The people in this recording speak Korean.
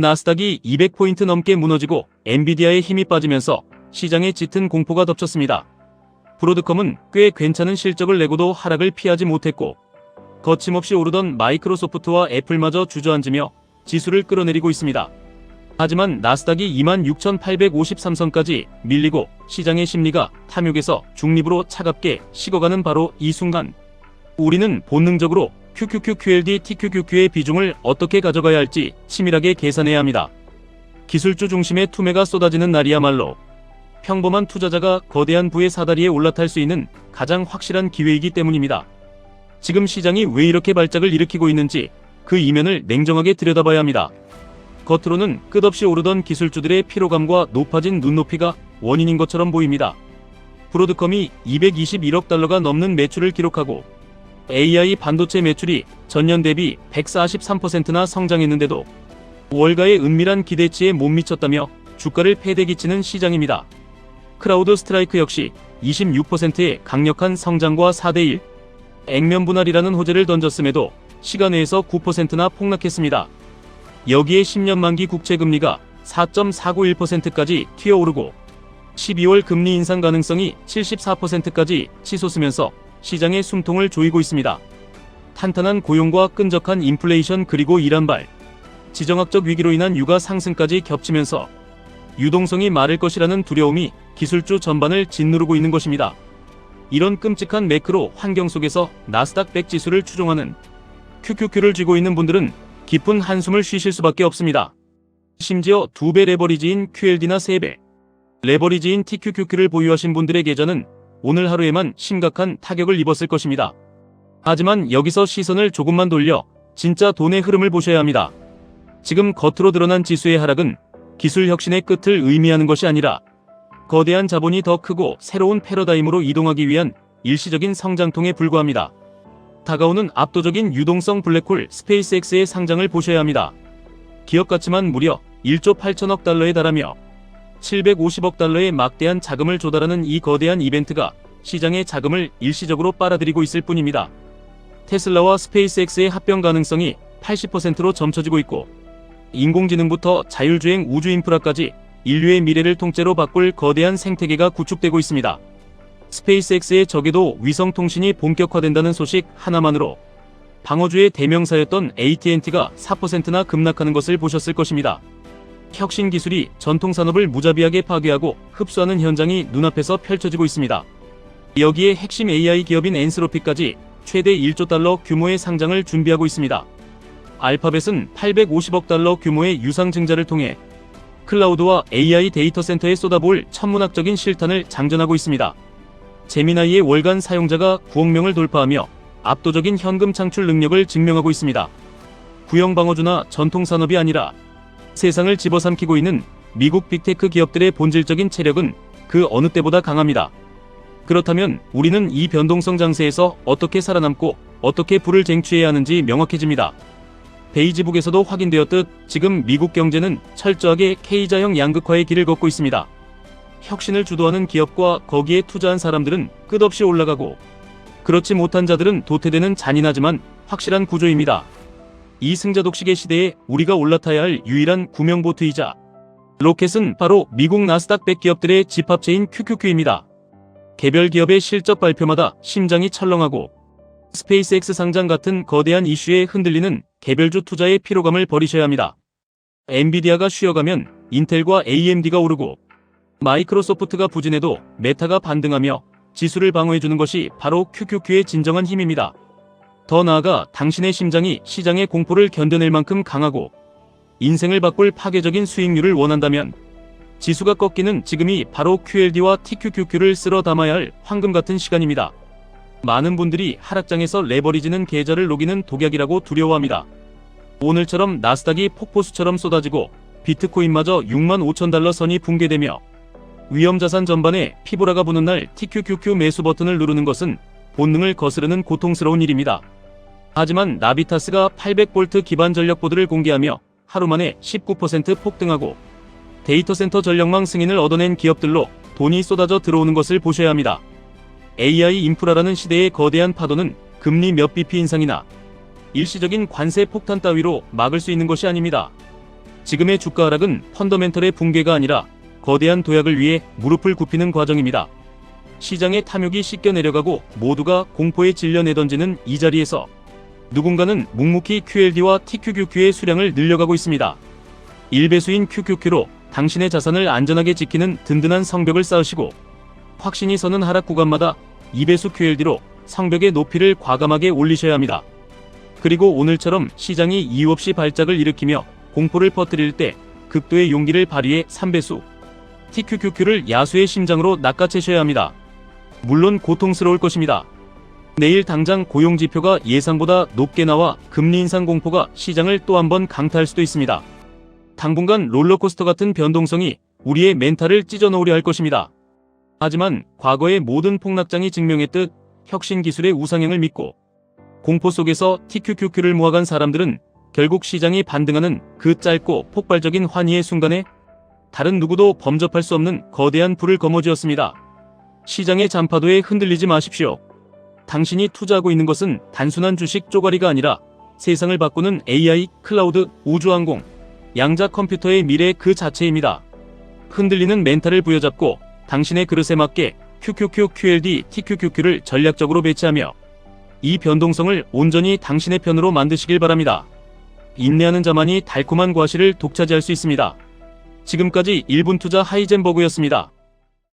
나스닥이 200포인트 넘게 무너지고 엔비디아의 힘이 빠지면서 시장에 짙은 공포가 덮쳤습니다. 브로드컴은 꽤 괜찮은 실적을 내고도 하락을 피하지 못했고 거침없이 오르던 마이크로소프트와 애플마저 주저앉으며 지수를 끌어내리고 있습니다. 하지만 나스닥이 26,853선까지 밀리고 시장의 심리가 탐욕에서 중립으로 차갑게 식어가는 바로 이 순간 우리는 본능적으로 QQQQLD TQQQ의 비중을 어떻게 가져가야 할지 치밀하게 계산해야 합니다. 기술주 중심의 투매가 쏟아지는 날이야말로 평범한 투자자가 거대한 부의 사다리에 올라탈 수 있는 가장 확실한 기회이기 때문입니다. 지금 시장이 왜 이렇게 발작을 일으키고 있는지 그 이면을 냉정하게 들여다봐야 합니다. 겉으로는 끝없이 오르던 기술주들의 피로감과 높아진 눈높이가 원인인 것처럼 보입니다. 브로드컴이 221억 달러가 넘는 매출을 기록하고 AI 반도체 매출이 전년 대비 143%나 성장했는데도 월가의 은밀한 기대치에 못 미쳤다며 주가를 패대기치는 시장입니다. 크라우드 스트라이크 역시 26%의 강력한 성장과 4대1 액면 분할이라는 호재를 던졌음에도 시간 내에서 9%나 폭락했습니다. 여기에 10년 만기 국채금리가 4.491%까지 튀어오르고 12월 금리 인상 가능성이 74%까지 치솟으면서 시장의 숨통을 조이고 있습니다. 탄탄한 고용과 끈적한 인플레이션 그리고 이란발, 지정학적 위기로 인한 유가 상승까지 겹치면서 유동성이 마를 것이라는 두려움이 기술주 전반을 짓누르고 있는 것입니다. 이런 끔찍한 매크로 환경 속에서 나스닥 100 지수를 추종하는 QQQ를 쥐고 있는 분들은 깊은 한숨을 쉬실 수밖에 없습니다. 심지어 2배 레버리지인 QLD나 3배 레버리지인 TQQQ를 보유하신 분들의 계좌는 오늘 하루에만 심각한 타격을 입었을 것입니다. 하지만 여기서 시선을 조금만 돌려 진짜 돈의 흐름을 보셔야 합니다. 지금 겉으로 드러난 지수의 하락은 기술 혁신의 끝을 의미하는 것이 아니라 거대한 자본이 더 크고 새로운 패러다임으로 이동하기 위한 일시적인 성장통에 불과합니다. 다가오는 압도적인 유동성 블랙홀 스페이스X의 상장을 보셔야 합니다. 기업 가치만 무려 1조 8천억 달러에 달하며 750억 달러의 막대한 자금을 조달하는 이 거대한 이벤트가 시장의 자금을 일시적으로 빨아들이고 있을 뿐입니다. 테슬라와 스페이스X의 합병 가능성이 80%로 점쳐지고 있고 인공지능부터 자율주행 우주 인프라까지 인류의 미래를 통째로 바꿀 거대한 생태계가 구축되고 있습니다. 스페이스X의 적에도 위성통신이 본격화된다는 소식 하나만으로 방어주의 대명사였던 AT&T가 4%나 급락하는 것을 보셨을 것입니다. 혁신 기술이 전통산업을 무자비하게 파괴하고 흡수하는 현장이 눈앞에서 펼쳐지고 있습니다. 여기에 핵심 AI 기업인 엔스로피까지 최대 1조 달러 규모의 상장을 준비하고 있습니다. 알파벳은 850억 달러 규모의 유상증자를 통해 클라우드와 AI 데이터 센터에 쏟아부을 천문학적인 실탄을 장전하고 있습니다. 제미나이의 월간 사용자가 9억 명을 돌파하며 압도적인 현금 창출 능력을 증명하고 있습니다. 구형 방어주나 전통산업이 아니라 세상을 집어삼키고 있는 미국 빅테크 기업들의 본질적인 체력은 그 어느 때보다 강합니다. 그렇다면 우리는 이 변동성 장세에서 어떻게 살아남고 어떻게 불을 쟁취해야 하는지 명확해집니다. 베이지북에서도 확인되었듯 지금 미국 경제는 철저하게 K자형 양극화의 길을 걷고 있습니다. 혁신을 주도하는 기업과 거기에 투자한 사람들은 끝없이 올라가고 그렇지 못한 자들은 도태되는 잔인하지만 확실한 구조입니다. 이 승자독식의 시대에 우리가 올라타야 할 유일한 구명보트이자 로켓은 바로 미국 나스닥 100 기업들의 집합체인 QQQ입니다. 개별 기업의 실적 발표마다 심장이 철렁하고 스페이스X 상장 같은 거대한 이슈에 흔들리는 개별주 투자의 피로감을 버리셔야 합니다. 엔비디아가 쉬어가면 인텔과 AMD가 오르고 마이크로소프트가 부진해도 메타가 반등하며 지수를 방어해주는 것이 바로 QQQ의 진정한 힘입니다. 더 나아가 당신의 심장이 시장의 공포를 견뎌낼 만큼 강하고 인생을 바꿀 파괴적인 수익률을 원한다면 지수가 꺾이는 지금이 바로 QLD와 TQQQ를 쓸어 담아야 할 황금 같은 시간입니다. 많은 분들이 하락장에서 레버리지는 계좌를 녹이는 독약이라고 두려워합니다. 오늘처럼 나스닥이 폭포수처럼 쏟아지고 비트코인마저 6만 5천 달러 선이 붕괴되며 위험자산 전반에 피보라가 부는 날 TQQQ 매수 버튼을 누르는 것은 본능을 거스르는 고통스러운 일입니다. 하지만 나비타스가 800V 기반 전력 보드를 공개하며 하루 만에 19% 폭등하고 데이터 센터 전력망 승인을 얻어낸 기업들로 돈이 쏟아져 들어오는 것을 보셔야 합니다. AI 인프라라는 시대의 거대한 파도는 금리 몇 bp 인상이나 일시적인 관세 폭탄 따위로 막을 수 있는 것이 아닙니다. 지금의 주가 하락은 펀더멘털의 붕괴가 아니라 거대한 도약을 위해 무릎을 굽히는 과정입니다. 시장의 탐욕이 씻겨 내려가고 모두가 공포에 질려 내던지는 이 자리에서 누군가는 묵묵히 QLD와 TQQQ의 수량을 늘려가고 있습니다. 1배수인 QQQ로 당신의 자산을 안전하게 지키는 든든한 성벽을 쌓으시고, 확신이 서는 하락 구간마다 2배수 QLD로 성벽의 높이를 과감하게 올리셔야 합니다. 그리고 오늘처럼 시장이 이유 없이 발작을 일으키며 공포를 퍼뜨릴 때 극도의 용기를 발휘해 3배수 TQQQ를 야수의 심장으로 낚아채셔야 합니다. 물론 고통스러울 것입니다. 내일 당장 고용지표가 예상보다 높게 나와 금리 인상 공포가 시장을 또 한 번 강타할 수도 있습니다. 당분간 롤러코스터 같은 변동성이 우리의 멘탈을 찢어놓으려 할 것입니다. 하지만 과거의 모든 폭락장이 증명했듯 혁신 기술의 우상향을 믿고 공포 속에서 TQQQ를 모아간 사람들은 결국 시장이 반등하는 그 짧고 폭발적인 환희의 순간에 다른 누구도 범접할 수 없는 거대한 불을 거머쥐었습니다. 시장의 잔파도에 흔들리지 마십시오. 당신이 투자하고 있는 것은 단순한 주식 쪼가리가 아니라 세상을 바꾸는 AI, 클라우드, 우주항공, 양자 컴퓨터의 미래 그 자체입니다. 흔들리는 멘탈을 부여잡고 당신의 그릇에 맞게 QQQ, QLD, TQQQ를 전략적으로 배치하며 이 변동성을 온전히 당신의 편으로 만드시길 바랍니다. 인내하는 자만이 달콤한 과실을 독차지할 수 있습니다. 지금까지 1분 투자 하이젠버그였습니다.